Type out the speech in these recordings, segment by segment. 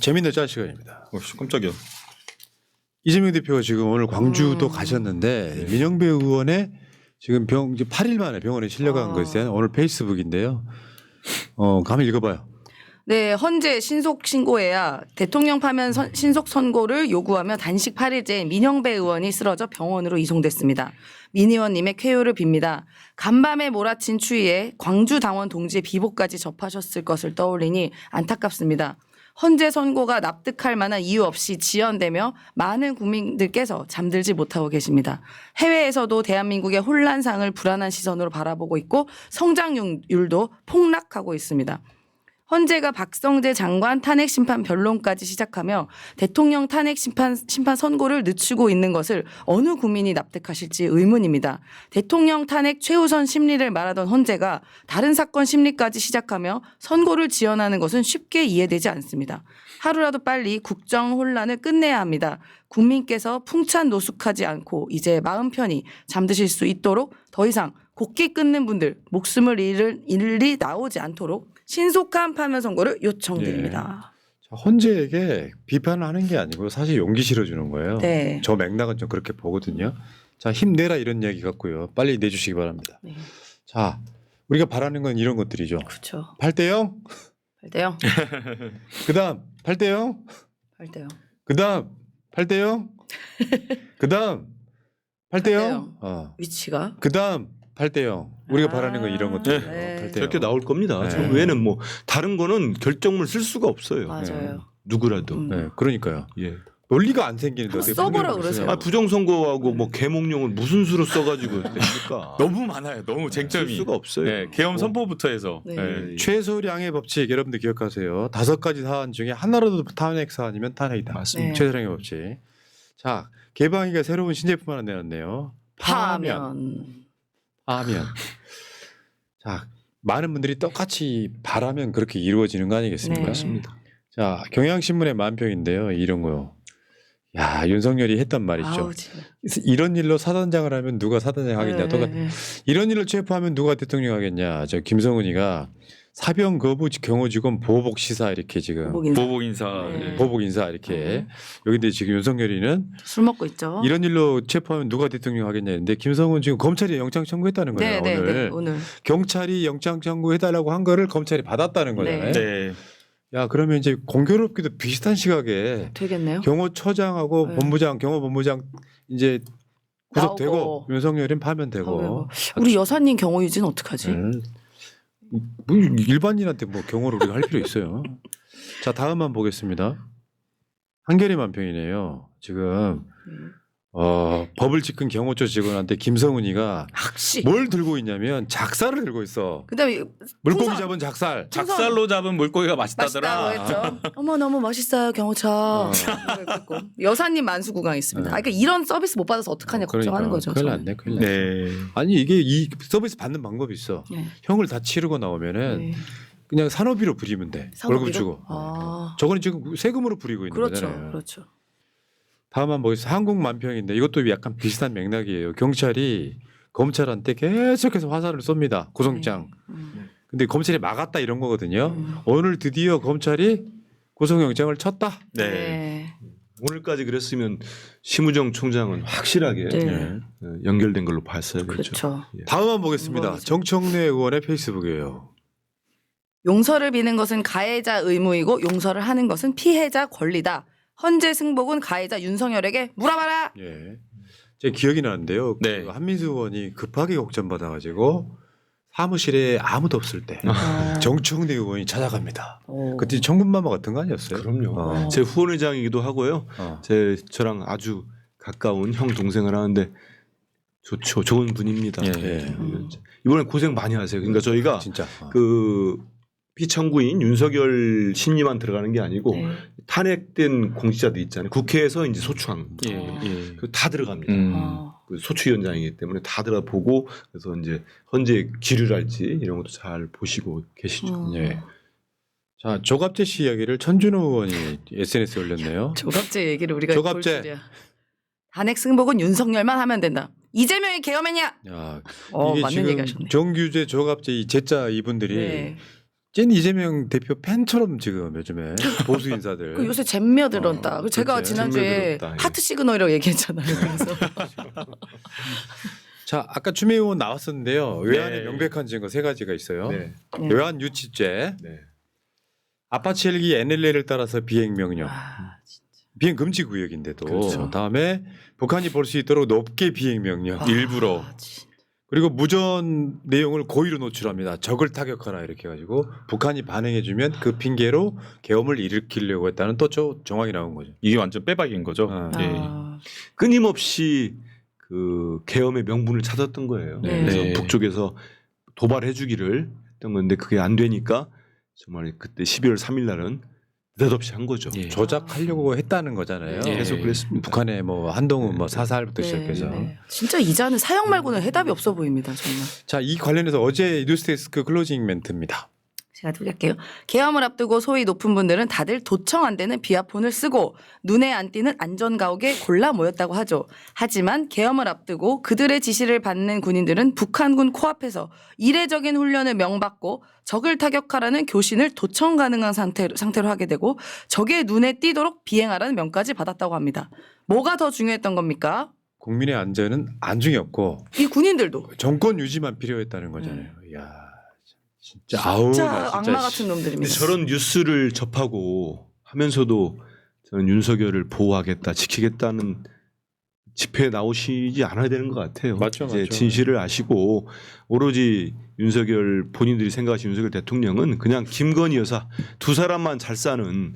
재밌는 짤 시간입니다. 깜짝이야. 이재명 대표가 지금 오늘 광주도 가셨는데 민영배 의원의 지금 이제 8일 만에 병원에 실려간 것이 오늘 페이스북인데요. 가만 읽어봐요. 네, 헌재 신속 신고해야 대통령 파면 신속 선고를 요구하며 단식 8일째 민영배 의원이 쓰러져 병원으로 이송됐습니다. 민 의원님의 쾌유를 빕니다. 간밤에 몰아친 추위에 광주 당원 동지의 비보까지 접하셨을 것을 떠올리니 안타깝습니다. 헌재 선고가 납득할 만한 이유 없이 지연되며 많은 국민들께서 잠들지 못하고 계십니다. 해외에서도 대한민국의 혼란상을 불안한 시선으로 바라보고 있고 성장률도 폭락하고 있습니다. 헌재가 박성재 장관 탄핵 심판 변론까지 시작하며 대통령 탄핵 심판 선고를 늦추고 있는 것을 어느 국민이 납득하실지 의문입니다. 대통령 탄핵 최우선 심리를 말하던 헌재가 다른 사건 심리까지 시작하며 선고를 지연하는 것은 쉽게 이해되지 않습니다. 하루라도 빨리 국정 혼란을 끝내야 합니다. 국민께서 풍찬 노숙하지 않고 이제 마음 편히 잠드실 수 있도록 더 이상 곡기 끊는 분들 목숨을 잃을 일이 나오지 않도록 신속한 파면 선고를 요청드립니다. 자, 헌재에게 비판을 하는 게 아니고 사실 용기 실어주는 거예요. 네. 저 맥락은 좀 그렇게 보거든요. 자, 힘내라 이런 이야기 같고요. 빨리 내주시기 바랍니다. 네. 자, 우리가 바라는 건 이런 것들이죠. 그렇죠. 8대0. 8대0. 그다음 8대0. 8대0. 그다음 8대0. 그다음 8대0. 위치가. 그다음 8대0. 우리가 바라는 건 이런 것들. 네. 저렇게 나올 겁니다. 네. 저 외에는 뭐 다른 거는 결정물 쓸 수가 없어요. 맞아요. 누구라도. 네, 그러니까요. 예. 논리가 안 생기는데 어떻게 써보라 부정을 그러세요. 쓰냐고. 부정선거하고 뭐 개몽령을 무슨 수로 써가지고 됩니까? 너무 많아요. 너무 쓸 쟁점이. 수가 없어요. 네, 계엄 선포부터 해서. 네. 네. 최소량의 법칙 여러분들 기억하세요. 5가지 사안 중에 하나라도 탄핵 사안이면 탄핵이다. 맞습니다. 네. 최소량의 법칙. 자, 개방위가 새로운 신제품 하나 내놨네요. 파면. 파면. 자, 많은 분들이 똑같이 바라면 그렇게 이루어지는 거 아니겠습니까? 네. 맞습니다. 자, 경향신문의 만평인데요. 이런 거요. 야, 윤석열이 했단 말이죠. 아우, 진짜. 이런 일로 사단장을 하면 누가 사단장 하겠냐. 네, 똑같. 네. 이런 일로 체포하면 누가 대통령 하겠냐. 저 김성은이가 사병 거부 경호직원 보복 시사 이렇게 지금 보복 인사. 보복 인사. 네. 네. 보복 인사 이렇게 네. 여기인데 지금 윤석열이는 술 먹고 있죠. 이런 일로 체포하면 누가 대통령 하겠냐 했는데 김성은 지금 검찰이 영장 청구했다는 거예요. 네, 오늘. 네, 오늘. 경찰이 영장 청구해달라고 한 거를 검찰이 받았다는 거잖아요. 네. 야, 그러면 이제 공교롭게도 비슷한 시각에 되겠네요. 경호처장하고 네. 본부장, 경호본부장 이제 구속되고 나오고. 윤석열은 파면되고. 우리 여사님 경호 유지는 어떡하지? 뭐 일반인한테 뭐 경호를 우리가 할 필요 있어요. 자, 다음만 보겠습니다. 한겨레 만평이네요. 지금 법을 지킨 경호처 직원한테 김성은이가 학시. 뭘 들고 있냐면 작살을 들고 있어. 그다음에 물고기 풍선. 잡은 작살. 작살로 잡은 물고기가 맛있다더라. 맛있다고 했죠. 어머 너무 멋있어요 경호처. 그랬고. 여사님 만수구강 있습니다. 그러니까 이런 서비스 못 받아서 어떡하냐 걱정하는 거죠. 큰일 저는. 났네, 큰일 났네. 네. 아니 이게 이 서비스 받는 방법이 있어. 네. 형을 다 치르고 나오면은 네. 그냥 산업비로 부리면 돼. 산업비로? 월급 주고. 아. 저거는 지금 세금으로 부리고 있는 그렇죠, 거잖아요. 그렇죠. 다음 한번 보겠습니다. 한국 만평인데 이것도 약간 비슷한 맥락이에요. 경찰이 검찰한테 계속해서 화살을 쏩니다. 구속장. 근데 검찰이 막았다 이런 거거든요. 오늘 드디어 검찰이 구속영장을 쳤다. 네. 오늘까지 그랬으면 심우정 총장은 확실하게 네. 연결된 걸로 봤어야겠죠. 그렇죠. 예. 다음 한번 보겠습니다. 뭐죠? 정청래 의원의 페이스북이에요. 용서를 비는 것은 가해자 의무이고 용서를 하는 것은 피해자 권리다. 헌재 승복은 가해자 윤석열에게 물어봐라. 예. 제 기억이 나는데요. 네. 그 한민수 의원이 급하게 걱정 받아가지고 사무실에 아무도 없을 때 정청래 의원이 찾아갑니다. 오. 그때 청군마마 같은 거 아니었어요? 그럼요. 제 후원회장이기도 하고요. 어. 저랑 아주 가까운 형 동생을 하는데 좋죠. 좋은 분입니다. 예, 예. 예. 이번에 고생 많이 하세요. 그러니까 저희가 진짜. 그 피청구인 윤석열 심리만 들어가는 게 아니고 네. 탄핵된 공직자들 있잖아요. 국회에서 이제 소추한 예. 예. 그거 다 들어갑니다. 어. 그 소추위원장이기 때문에 다 들어보고 그래서 이제 헌재 기류를 할지 이런 것도 잘 보시고 계시죠. 예. 자, 조갑재 씨 이야기를 천준호 의원이 SNS에 올렸네요. 조갑재 얘기를 우리가 조갑재. 볼 줄이야. 탄핵 승복은 윤석열만 하면 된다. 이재명이 계엄했냐? 야, 어, 이게 맞는 지금 얘기 하셨네. 정규재, 조갑재 이 제자 이분들이 네. 찐 이재명 대표 팬처럼 지금 요즘에 보수 인사들. 그 요새 잼며들었다. 제가 그렇지. 지난주에 잼며들었다, 예. 하트 시그널이라고 얘기했잖아요. 그래서 자, 아까 추미애 의원 나왔었는데요. 외환의 네. 명백한 증거 세 가지가 있어요. 네. 네. 외환 유치죄, 네. 아파트 헬기 NLL을 따라서 비행 명령, 아, 비행 금지 구역인데도 그렇죠. 다음에 북한이 볼 수 있도록 높게 비행 명령, 일부러 그리고 무전 내용을 고의로 노출합니다. 적을 타격하라 이렇게 해가지고 북한이 반응해주면 그 핑계로 계엄을 일으키려고 했다는 또 정황이 나온 거죠. 이게 완전 빼박인 거죠. 아. 예. 아, 끊임없이 그 계엄의 명분을 찾았던 거예요. 네. 그래서 네. 북쪽에서 도발해주기를 했던 건데 그게 안 되니까 정말 그때 12월 3일 날은 느닷없이 한 거죠. 예. 조작하려고 했다는 거잖아요. 네. 계속 그랬습니다. 북한의 뭐 한동훈 뭐 사살부터 네, 시작해서. 네. 진짜 이자는 사형 말고는 해답이 없어 보입니다. 정말. 자, 이 관련해서 어제 뉴스데스크 클로징 멘트입니다. 제가 드릴게요. 계엄을 앞두고 소위 높은 분들은 다들 도청 안 되는 비아폰을 쓰고 눈에 안 띄는 안전가옥에 골라 모였다고 하죠. 하지만 계엄을 앞두고 그들의 지시를 받는 군인들은 북한군 코앞에서 이례적인 훈련을 명받고 적을 타격하라는 교신을 도청 가능한 상태로 하게 되고 적의 눈에 띄도록 비행하라는 명까지 받았다고 합니다. 뭐가 더 중요했던 겁니까? 국민의 안전은 안중에 없고 이 군인들도 정권 유지만 필요했다는 거잖아요. 이야, 진짜 아우 진짜 나 진짜 악마 같은 근데 놈들입니다. 저런 뉴스를 접하고 하면서도 저는 윤석열을 보호하겠다, 지키겠다는 집회에 나오시지 않아야 되는 것 같아요. 맞죠, 이제 맞죠. 진실을 아시고 오로지 윤석열 본인들이 생각하시는 윤석열 대통령은 그냥 김건희 여사 두 사람만 잘 사는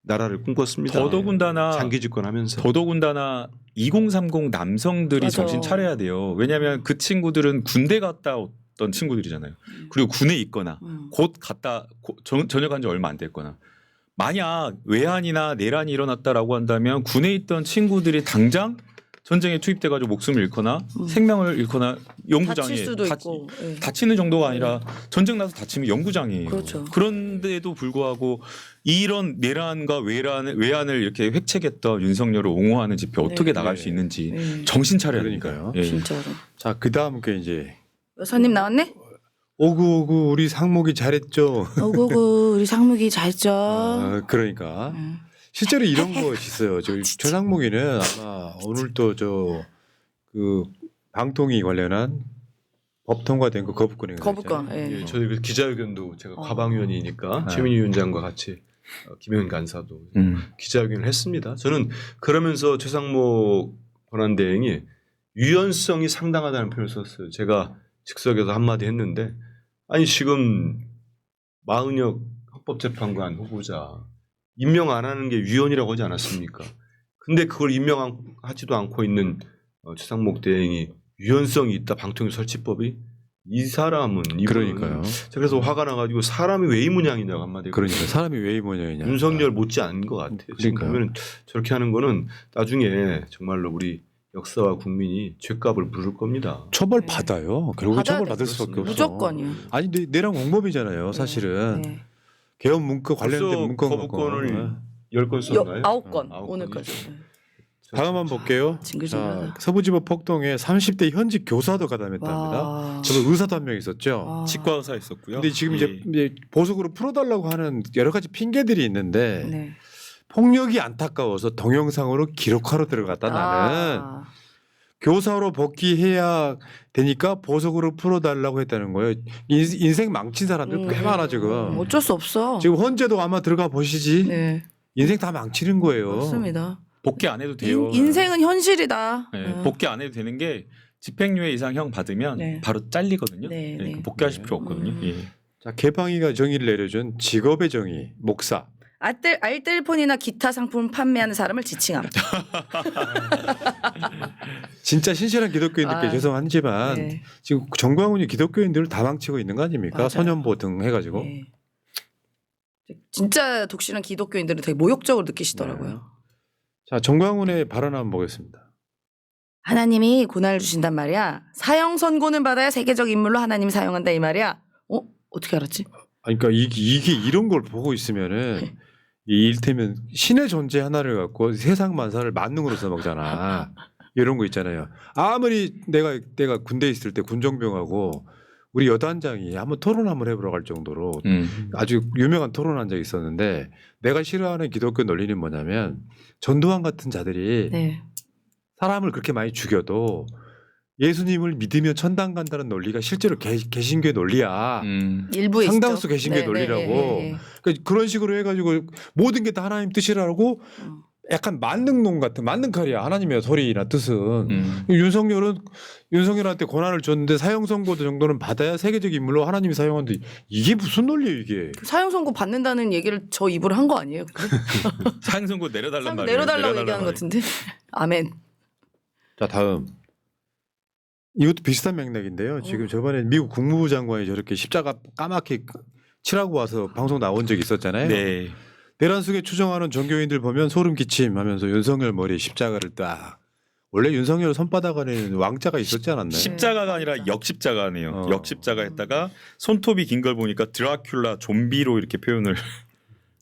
나라를 꿈꿨습니다. 더더군다나 장기 집권하면서. 더더군다나 2030 남성들이 맞아. 정신 차려야 돼요. 왜냐하면 그 친구들은 군대 갔다 왔던 친구들이잖아요. 그리고 군에 있거나 곧 전역한 지 얼마 안 됐거나 만약 외환이나 내란이 일어났다라고 한다면 군에 있던 친구들이 당장 전쟁에 투입돼가지고 목숨을 잃거나 생명을 잃거나 연구장에 다칠 수도 있고. 예. 다치는 정도가 아니라 전쟁 나서 다치면 연구장이에요. 그렇죠. 그런데도 불구하고 이런 내란과 외환을 이렇게 획책했던 윤석열을 옹호하는 집회 어떻게 네. 나갈 수 있는지 예. 정신 차려야 그러니까요. 되니까요. 예. 진짜로. 자, 그다음 게 이제 여사님 나왔네? 오구오구 우리 상목이 잘했죠. 오구구 우리 상무기 잘죠. 그러니까 실제로 이런 거 있어요. 저 상목이는 아마 오늘 또 그 방통위 관련한 법 통과된 거 거부권이 거부권. 예. 예, 저희 그 기자회견도 제가 어. 과방위원이니까 네. 최민희 위원장과 같이 김영현 간사도 기자회견을 했습니다. 저는 그러면서 최상목 권한대행이 유연성이 상당하다는 표현을 썼어요. 제가 즉석에서 한마디 했는데 아니 지금 마은혁 헌법재판관 후보자 임명 안 하는 게 위헌이라고 하지 않았습니까? 근데 그걸 임명하지도 않고 있는 최상목 대행이 유연성이 있다 방통위 설치법이 이 사람은 이분은 그러니까요. 그래서 화가 나가지고 사람이 왜 이 모양이냐고 한마디 그러니까 사람이 왜 이 모양이냐. 윤석열 못지 않은 것 같아요. 지금 그러니까요. 보면 저렇게 하는 거는 나중에 정말로 우리 역사와 국민이 죄값을 물을 겁니다. 처벌 네. 받아요. 결국에 받아야 처벌 돼. 받을 수밖에 없어. 무조건이요. 아니 내란 공범이잖아요. 사실은 네. 계엄 문건 관련된 벌써 문건 거부권을 10건 썼나요? 9건 아홉 오늘까지. 다음 한번 볼게요. 징글징글하다. 자, 서부지법 폭동에 30대 현직 교사도 가담했답니다. 와. 저도 의사도 한 명 있었죠. 와. 치과 의사 있었고요. 근데 지금 예. 이제 보석으로 풀어달라고 하는 여러 가지 핑계들이 있는데 네. 폭력이 안타까워서 동영상으로 기록하러 들어갔다 나는 아. 교사로 복귀해야 되니까 보석으로 풀어달라고 했다는 거예요. 인생 망친 사람들 꽤 많아 지금. 어쩔 수 없어. 지금 헌재도 아마 들어가 보시지. 네. 인생 다 망치는 거예요. 맞습니다. 복귀 안 해도 돼요. 인생은 현실이다. 네, 네. 복귀 안 해도 되는 게 집행유예 이상 형 받으면 네. 바로 잘리거든요. 네, 네, 네. 복귀하실 필요 없거든요. 예. 자, 개방위가 정의를 내려준 직업의 정의, 목사. 알뜰폰이나 기타 상품 판매하는 사람을 지칭함. 진짜 신실한 기독교인들께 아, 죄송하지만 네. 지금 정광훈이 기독교인들을 다 망치고 있는 거 아닙니까? 맞아요. 선연보 등 해가지고. 네. 진짜 독실한 기독교인들은 되게 모욕적으로 느끼시더라고요. 자, 정광훈의 발언 한번 보겠습니다. 하나님이 고난을 주신단 말이야. 사형 선고는 받아야 세계적 인물로 하나님이 사용한다 이 말이야. 어떻게 알았지? 아니, 그러니까 이게 이런 걸 보고 있으면은 이를테면 신의 존재 하나를 갖고 세상 만사를 만능으로 써먹잖아. 이런 거 있잖아요. 아무리 내가 군대에 있을 때 군정병하고 우리 여단장이 한번 토론 한번 해보라고 할 정도로 아주 유명한 토론한 적이 있었는데 내가 싫어하는 기독교 논리는 뭐냐면 전두환 같은 자들이 네. 사람을 그렇게 많이 죽여도 예수님을 믿으면 천당 간다는 논리가 실제로 개신교의 논리야. 일부에 상당수 있죠. 개신교의 네, 논리라고. 네, 네, 네. 그러니까 그런 식으로 해가지고 모든 게 다 하나님 뜻이라고 약간 만능론 같은 만능칼이야. 하나님의 소리나 뜻은. 윤석열한테 권한을 줬는데 사형 선고 정도는 받아야 세계적 인물로 하나님이 사용하는데 이게 무슨 논리예요 이게. 사형 선고 받는다는 얘기를 저 입으로 한 거 아니에요? 사형 선고 내려달란 말이에요. 내려달라고 얘기하는 것 같은데. 아멘. 자 다음. 이것도 비슷한 맥락인데요. 지금 저번에 미국 국무부 장관이 저렇게 십자가 까맣게 칠하고 와서 방송 나온 적이 있었잖아요. 네. 내란 속에 추정하는 종교인들 보면 소름 끼침 하면서 윤석열 머리에 십자가를 딱. 원래 윤석열 손바닥 안에는 왕자가 있었지 않았나요? 십자가가 아니라 역십자가네요. 어. 역십자가 했다가 손톱이 긴 걸 보니까 드라큘라 좀비로 이렇게 표현을.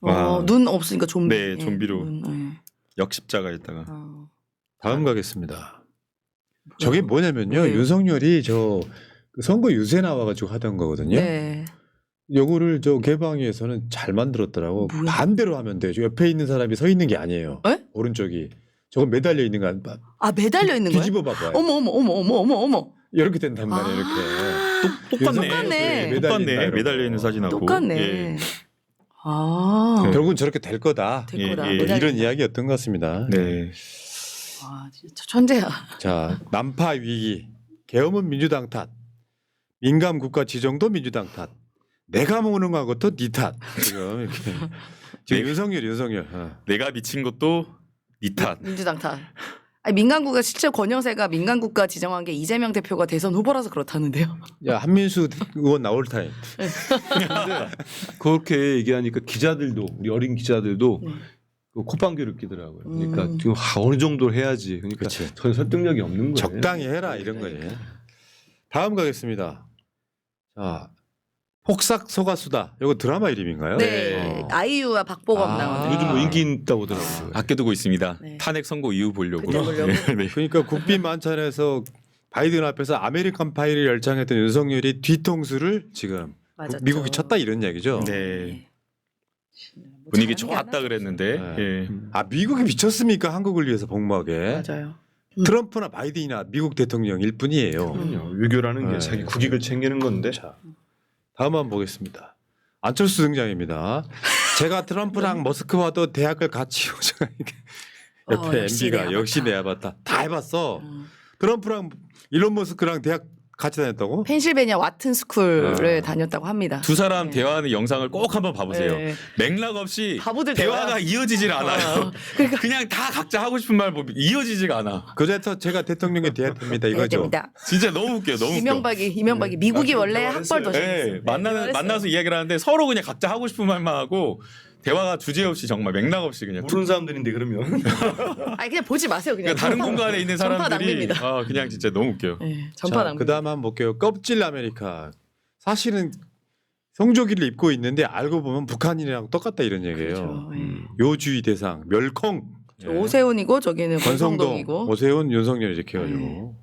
와. 눈 없으니까 좀비. 네, 좀비로. 네. 역십자가 했다가. 다음 가겠습니다. 저게 뭐냐면요. 뭐예요? 윤석열이 저 선거 유세 나와가지고 하던 거거든요. 네. 요거를 저 개방위에서는 잘 만들었더라고. 뭐야? 반대로 하면 돼요. 저 옆에 있는 사람이 서 있는 게 아니에요. 에? 오른쪽이. 저건 매달려 있는 거 아니야? 아 매달려 있는 거예요? 뒤집어 봐봐요. 어머. 이렇게 된단 말이에요. 이렇게. 똑같네. 똑같네. 똑같네. 매달려 있는 사진하고. 똑같네. 예. 아. 결국은 저렇게 될 거다. 될 예, 거다. 예. 매달린다. 이런 이야기였던 것 같습니다. 네. 아 진짜 천재야. 자, 난파 위기. 계엄은 민주당 탓. 민감 국가 지정도 민주당 탓. 내가 모는 것도 네 탓. 지금 이렇게. 지금 윤석열. 내가 미친 것도 네 탓. 민주당 탓. 아니, 민간국가 실제 권영세가 민간국가 지정한 게 이재명 대표가 대선 후보라서 그렇다는데요. 야 한민수 의원 나올 타임. 그렇게 얘기하니까 기자들도 우리 어린 기자들도 그 콧방귀를 끼더라고요. 그러니까 지금 어느 정도 해야지. 그러니까 그치. 전 설득력이 없는 거예요. 적당히 해라 이런 거예요. 다음 가겠습니다. 자 폭삭 소가수다. 이거 드라마 이름인가요? 네. 어. 아이유와 박보검 아. 나오는. 요즘 뭐 인기 있다고 하더라고요. 아껴두고 있습니다. 네. 탄핵 선고 이후 보려고. 그때 보려고. 네. 그러니까 국빈 만찬에서 바이든 앞에서 아메리칸 파이를 열창했던 윤석열이 뒤통수를 지금 맞았죠. 미국이 쳤다 이런 얘기죠. 네. 뭐 분위기 잘하는 게 좋았다 하나도 그랬는데. 네. 예. 아 미국이 미쳤습니까? 한국을 위해서 복무하게. 없어요. 맞아요. 트럼프나 바이든이나 미국 대통령일 뿐이에요. 그럼요. 외교라는 게 네. 자기 국익을 챙기는 건데. 자, 다음 한번 보겠습니다. 안철수 등장입니다. 제가 트럼프랑 머스크와도 대학을 같이 오자. 옆에 역시 MB가 내 역시 내 아바타. 아바타 다 해봤어. 트럼프랑 일론 머스크랑 대학 같이 다녔다고? 펜실베니아 와튼 스쿨을 아. 다녔다고 합니다. 두 사람 네. 대화하는 영상을 꼭 한번 봐보세요. 네. 맥락 없이 바보들 대화가 대화야. 이어지질 않아요. 그러니까 그냥 다 각자 하고 싶은 말 보면 이어지지가 않아. 그래서 제가 대통령에 대합합니다 이거죠. 됩니다. 진짜 너무 웃겨. 너무 웃겨. 이명박이 미국이 원래 대화를 학벌 더 했어요. 심했어요. 네, 만나서 이야기를 하는데 서로 그냥 각자 하고 싶은 말만 하고 대화가 주제 없이 정말 맥락 없이 그냥 모르는 사람들인데 그러면 아니 그냥 보지 마세요. 그냥. 그러니까 다른 공간에 있는 전파 사람들이 낭비입니다. 아, 그냥 진짜 너무 웃겨요. 네, 전파 자, 낭비. 그다음 한번 볼게요. 껍질 아메리카. 사실은 성조기를 입고 있는데 알고 보면 북한이랑 똑같다 이런 얘기예요. 그렇죠. 예. 요주의 대상 멸콩. 예. 오세훈이고 저기는 권성동, 권성동이고. 오세훈, 윤석열 이렇게 해가지고.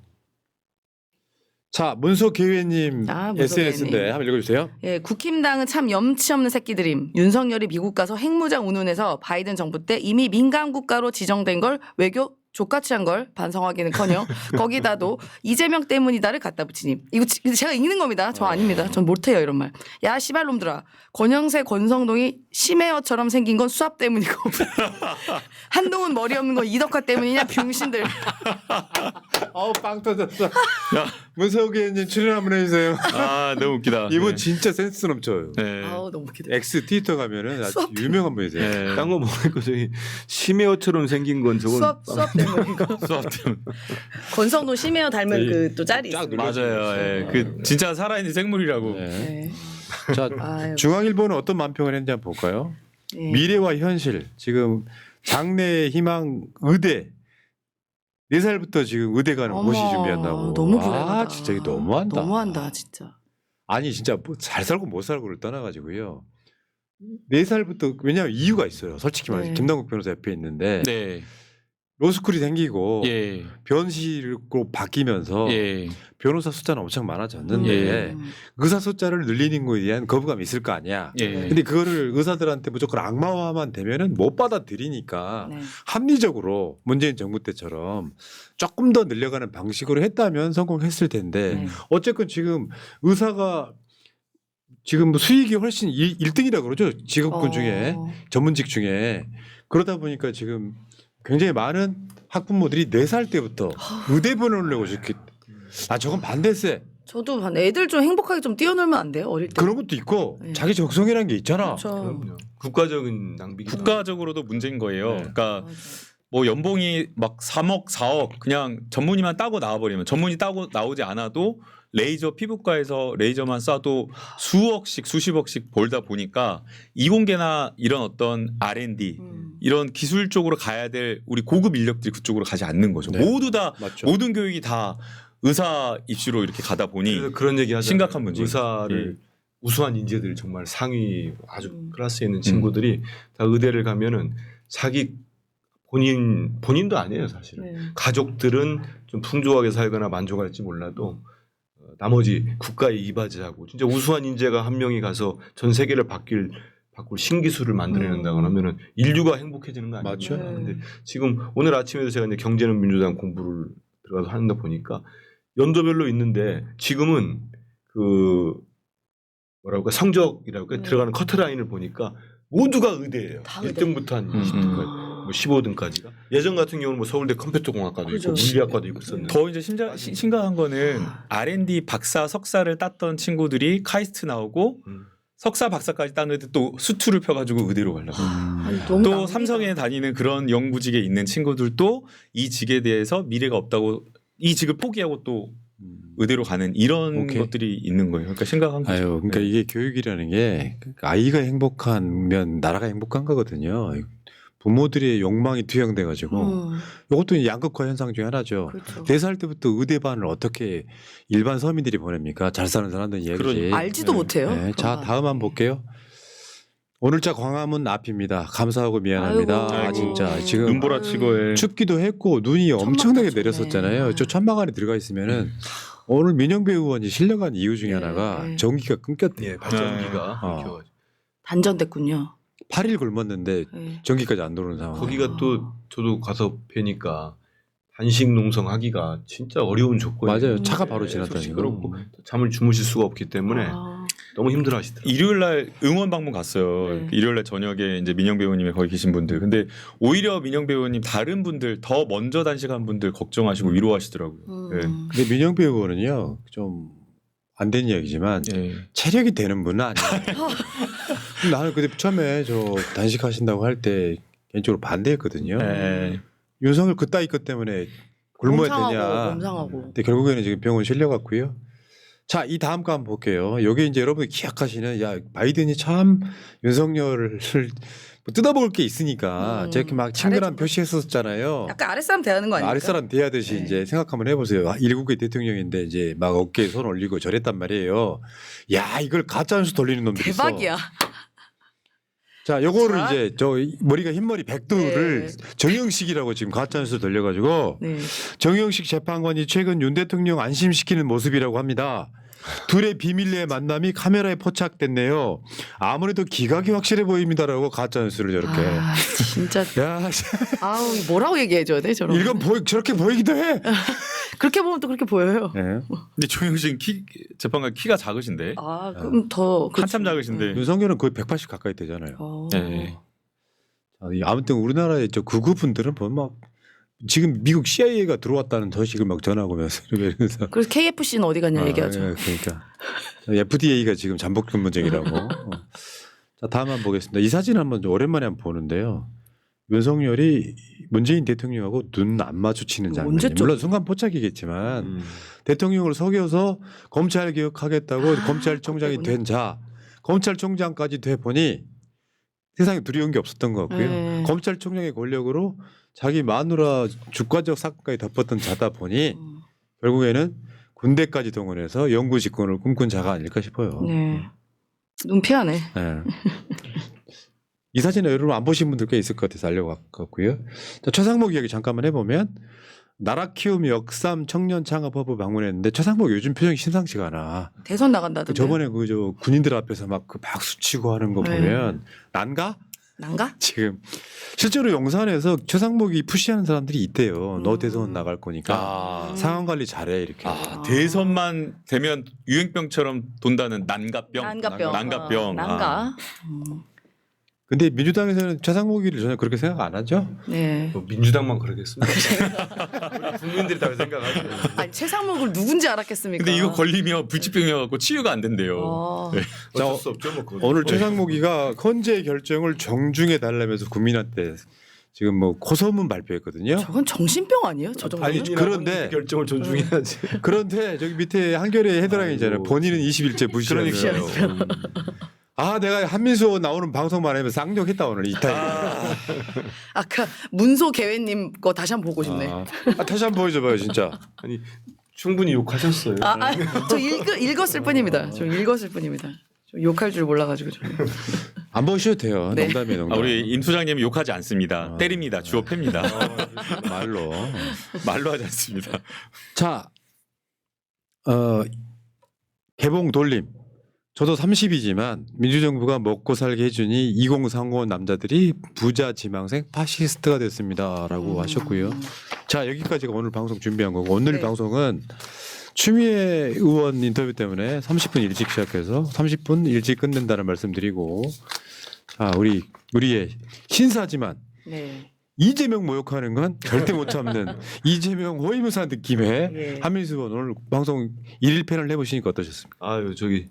자 문소 기회님 아, 문소 SNS인데 기회님. 한번 읽어주세요. 예, 국힘당은 참 염치 없는 새끼들임. 윤석열이 미국 가서 핵무장 운운해서 바이든 정부 때 이미 민간 국가로 지정된 걸 외교 족같이 한 걸 반성하기는커녕 거기다도 이재명 때문이다를 갖다 붙이니. 이거 제가 읽는 겁니다. 저 아닙니다. 전 못해요 이런 말. 야 씨발놈들아. 권영세 권성동이 심해어처럼 생긴 건 수압 때문이고 한동훈 머리 없는 건 이덕화 때문이냐 병신들. 아우 빵 터졌어. 문소 기회님 출연 한번 해주세요. 아 너무 웃기다. 이분 네. 진짜 센스 넘쳐요. 네. 아우 너무 웃기다. X 트위터 가면은 아주 유명한 분이세요. 네. 딴거 모르고 저기 심해어처럼 생긴 건 저건 수압 때문이고. 수업 때문에. 권성동 심해어 닮은 네. 그 또 짤이 쫙 있어요. 맞아요. 예. 그 진짜 살아있는 생물이라고. 네. 네. 자 아유. 중앙일보는 어떤 만평을 했는지 한번 볼까요? 네. 미래와 현실 지금 장래의 희망 의대 4살부터 지금 의대 가는 어머, 모시 준비한다고. 너무 불행하다. 아 진짜 이거 너무한다. 너무한다 진짜. 아니 진짜 뭐 잘 살고 못 살고를 떠나가지고요. 4살부터 왜냐하면 이유가 있어요. 솔직히 말해서 네. 김남국 변호사 옆에 있는데 네. 로스쿨이 생기고 예. 변실로 바뀌면서 예. 변호사 숫자는 엄청 많아졌는데 예. 의사 숫자를 늘리는 거에 대한 거부감이 있을 거 아니야. 예. 근데 그거를 의사들한테 무조건 악마화만 되면은 못 받아들이니까 네. 합리적으로 문재인 정부 때처럼 조금 더 늘려가는 방식으로 했다면 성공했을 텐데 네. 어쨌건 지금 의사가 지금 수익이 훨씬 1등이라 그러죠. 직업군 중에 전문직 중에 그러다 보니까 지금 굉장히 많은 학부모들이 4살 때부터 의대 보내려고 이렇게 저건 반대세 저도 애들 좀 행복하게 좀 뛰어놀면 안 돼요? 어릴 때. 그런 것도 있고 네. 자기 적성이라는 게 있잖아. 그렇죠. 그럼요. 국가적인 낭비기. 국가적으로도 문제인 거예요. 네. 그러니까 맞아요. 뭐 연봉이 막 3억, 4억 그냥 전문의만 따고 나와버리면 전문의 따고 나오지 않아도 레이저 피부과에서 레이저만 쏴도 수억씩 수십억씩 벌다 보니까 이공계나 이런 어떤 R&D 이런 기술 쪽으로 가야 될 우리 고급 인력들이 그쪽으로 가지 않는 거죠. 네. 모두 다 맞죠. 모든 교육이 다 의사 입시로 이렇게 가다 보니 그래서 그런 얘기 하잖아요. 심각한 문제. 의사를 우수한 인재들 정말 상위 아주 클래스에 있는 음. 친구들이 다 의대를 가면은 자기 본인도 아니에요 사실은. 네. 가족들은 좀 풍족하게 살거나 만족할지 몰라도 나머지 국가에 이바지하고 진짜 우수한 인재가 한 명이 가서 전 세계를 바꿀 신기술을 만들어낸다거나 하면은 인류가 행복해지는 거 아니에요? 맞죠. 네. 근데 지금 오늘 아침에도 제가 이제 경제는 민주당 공부를 들어가서 하는다 보니까 연도별로 있는데 지금은 그 뭐랄까 성적이라고 네. 들어가는 커트라인을 보니까 모두가 의대예요. 다 의대. 1등부터 한 20등까지, 뭐 15등까지가. 예전 같은 경우는 뭐 서울대 컴퓨터공학과도 그죠. 있고 물리학과도 있고 있었는데 더 이제 심각한 거는 R&D 박사 석사를 땄던 친구들이 카이스트 나오고 석사 박사까지 땄는데 또 수투를 펴가지고 의대로 가려고. 아니, 너무 또 낭비다. 삼성에 다니는 그런 연구직에 있는 친구들도 이 직에 대해서 미래가 없다고 이 직을 포기하고 또 의대로 가는 이런 오케이. 것들이 있는 거예요. 그러니까 심각한 거죠. 아유, 그러니까 네. 이게 교육이라는 게 아이가 행복하면 나라가 행복한 거거든요. 부모들의 욕망이 투영돼 가지고 이것도 양극화 현상 중에 하나죠. 그렇죠. 4살 때부터 의대반을 어떻게 일반 서민들이 보냅니까? 잘 사는 사람들 이야기지. 그러니까. 알지도 네. 못해요. 네. 자, 그런 다음 거. 한번 볼게요. 오늘자 광화문 앞입니다. 감사하고 미안합니다. 아이고. 아, 진짜 지금 눈보라치고에 춥기도 했고 눈이 엄청나게 천막까지 내렸었잖아요. 오네. 저 천막 안에 들어가 있으면은 오늘 민영배 의원이 실려간 이유 중에 네, 하나가 네. 전기가 끊겼대요. 예, 발전기가 어. 켜가지고. 단전됐군요. 8일 굶었는데 네. 전기까지 안 들어오는 상황. 거기가 또 저도 가서 뵈니까 단식 농성하기가 진짜 어려운 조건이에요. 맞아요. 차가 바로 계속 지났다니까. 시끄럽고 잠을 주무실 수가 없기 때문에 아, 너무 힘들어하시더라고요. 일요일 날 응원 방문 갔어요. 네. 일요일 날 저녁에 이제 민영 배우님이 거기 계신 분들. 근데 오히려 민영 배우님 다른 분들 더 먼저 단식한 분들 걱정하시고 위로하시더라고요. 네. 근데 민영배 의원은요 좀 안 된 이야기지만 예. 체력이 되는 분은 아니에요. 나는 그때 처음에 저 단식하신다고 할 때 개인적으로 반대했거든요. 예. 윤석열 그따위 것 때문에 굶어야 되냐. 몸상하고. 근데 결국에는 지금 병원 실려갔고요. 자, 이 다음 거 한번 볼게요. 여기 이제 여러분이 기억하시는 야 바이든이 참 윤석열을 뭐 뜯어먹을 게 있으니까 저렇게 막 친근한 잘해줘. 표시했었잖아요. 약간 아랫사람 대하는 거 아닙니까? 아랫사람 대하듯이 네. 이제 생각 한번 해보세요. 1국의 대통령인데 이제 막 어깨에 손 올리고 저랬단 말이에요. 야 이걸 가짜뉴스 돌리는 놈들이 있어. 대박이야. 자, 요거를 자. 이제 저 머리가 흰머리 백두를 네. 정영식이라고 지금 가짜뉴스 돌려가지고 네. 정영식 재판관이 최근 윤 대통령 안심시키는 모습이라고 합니다. 둘의 비밀리에 만남이 카메라에 포착됐네요. 아무래도 기각이 확실해 보입니다라고 가짜뉴스를 저렇게. 아, 진짜. 야, 아우 뭐라고 얘기해줘야 돼 저런. 이건 저렇게 보이기도 해. 그렇게 보면 또 그렇게 보여요. 네. 근데 조영식 재판관 키가 작으신데 아 그럼 더 한참 작으신데. 윤석열은 거의 180 가까이 되잖아요. 네. 아무튼 우리나라의 저 극우 분들은 보면 막 지금 미국 CIA가 들어왔다는 소식을 막 전하고 오면서 이러면서 그래서 KFC는 어디 갔냐 얘기하죠. 예, 그러니까 FDA가 지금 잠복 근무중이라고. 자 다음 한번 보겠습니다. 이 사진 한번 좀 오랜만에 한번 보는데요. 윤석열이 문재인 대통령하고 눈 안 마주치는 장면. 언제적- 물론 순간 포착이겠지만 대통령을 속여서 검찰 개혁하겠다고 검찰총장이 그때구나. 된 자, 검찰총장까지 돼 보니 세상에 두려운 게 없었던 것 같고요. 네. 검찰총장의 권력으로 자기 마누라 주가적 사건까지 덮었던 자다 보니 결국에는 군대까지 동원해서 영구 집권을 꿈꾼 자가 아닐까 싶어요. 네. 눈 피하네. 네. 이 사진을 여러분 안 보신 분들 꽤 있을 것 같아서 알려왔고요. 자, 최상목 이야기 잠깐만 해보면 나라 키움 역삼 청년 창업 허브 방문했는데 최상목 요즘 표정이 심상치가 않아. 대선 나간다던데. 저번에 그 저 군인들 앞에서 막 그 박수 치고 하는 거 네. 보면 난가? 난가? 지금 실제로 용산에서 최상목이 푸시하는 사람들이 있대요. 너 대선 나갈 거니까 아, 상황 관리 잘해 이렇게. 아, 대선만 되면 유행병처럼 돈다는 난가병. 난가병. 난가병. 난가. 근데 민주당에서는 최상목이를 전혀 그렇게 생각 안 하죠? 네. 뭐 민주당만 그러겠습니다. 우리 국민들이 다 생각하죠. 아니 최상목을 누군지 알았겠습니까? 근데 이거 걸리면 불치병이어갖고 치유가 안 된대요. 어. 네. 어쩔 수 없죠, 뭐 그건. 오늘 최상목이가 헌재 결정을 정중해 달라면서 국민한테 지금 뭐 고소문 발표했거든요. 저건 정신병 아니에요? 저 정도는? 아니, 그런데- 결정을 존중해야지. 그런데 저기 밑에 한겨레 헤드라인이잖아요. 아이고, 본인은 20일째 무시하는. 그러니까요. 아 내가 한민수 의원 나오는 방송만 하면 쌍욕했다 오늘 이탈. 아까 문소 계회님 거 다시 한번 보고 싶네. 다시 한번 보여줘봐요 진짜. 아니 충분히 욕하셨어요. 저 읽었을 뿐입니다. 저 읽었을 뿐입니다. 저 욕할 줄 몰라가지고 저. 안 보셔도 돼요. 네. 농담이에요 농담. 아, 우리 임 소장님 욕하지 않습니다. 아. 때립니다. 주어 팹니다. 말로. 말로 하지 않습니다. 자, 개봉 돌림. 저도 30이지만 민주정부가 먹고 살게 해주니 2030 남자들이 부자 지망생 파시스트가 됐습니다라고 하셨고요. 자 여기까지가 오늘 방송 준비한 거고 오늘 네. 방송은 추미애 의원 인터뷰 때문에 30분 일찍 시작해서 30분 일찍 끝낸다는 말씀드리고 자 우리의 신사지만 네. 이재명 모욕하는 건 절대 못 참는 이재명 호위무사 느낌의 예. 한민수 의원 오늘 방송 1일 패널 해보시니까 어떠셨습니까? 아유 저기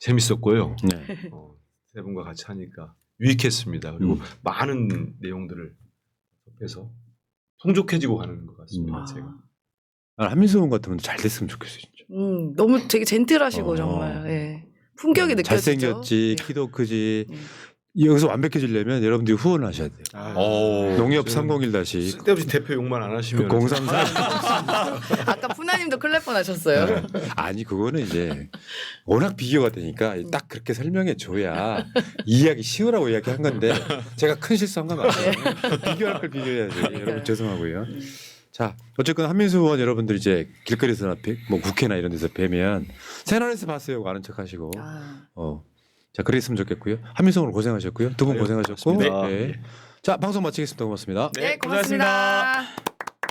재밌었고요. 네. 세 분과 같이 하니까 유익했습니다. 그리고 많은 내용들을 접해서 풍족해지고 가는 것 같습니다. 제가. 난 한민수 의원 같으면 잘 됐으면 좋겠어요. 진짜. 너무 되게 젠틀하시고 어. 정말 예. 품격이 느껴지죠. 잘생겼지, 네. 키도 크지. 네. 여기서 완벽해지려면 여러분들이 후원을 하셔야 돼요. 오. 농협 저는 301- 쓸데없이 대표 욕만 안 하시면 034 아까 푸나님도 클 날 뻔하셨어요. 아니 그거는 이제 워낙 비교가 되니까 딱 그렇게 설명해 줘야 이해하기 쉬우라고 이야기한 건데 제가 큰 실수한 건 맞아요. 비교할 걸 비교해야지. 여러분 죄송하고요. 자 어쨌건 한민수 의원 여러분들 이제 길거리에서나 뭐 국회나 이런 데서 뵈면 새날에서 봤어요 아는 척하시고 자 그랬으면 좋겠고요. 한민수 오늘 고생하셨고요. 두 분 아유, 고생하셨고 고맙습니다. 네. 자 방송 마치겠습니다. 고맙습니다. 네, 고맙습니다.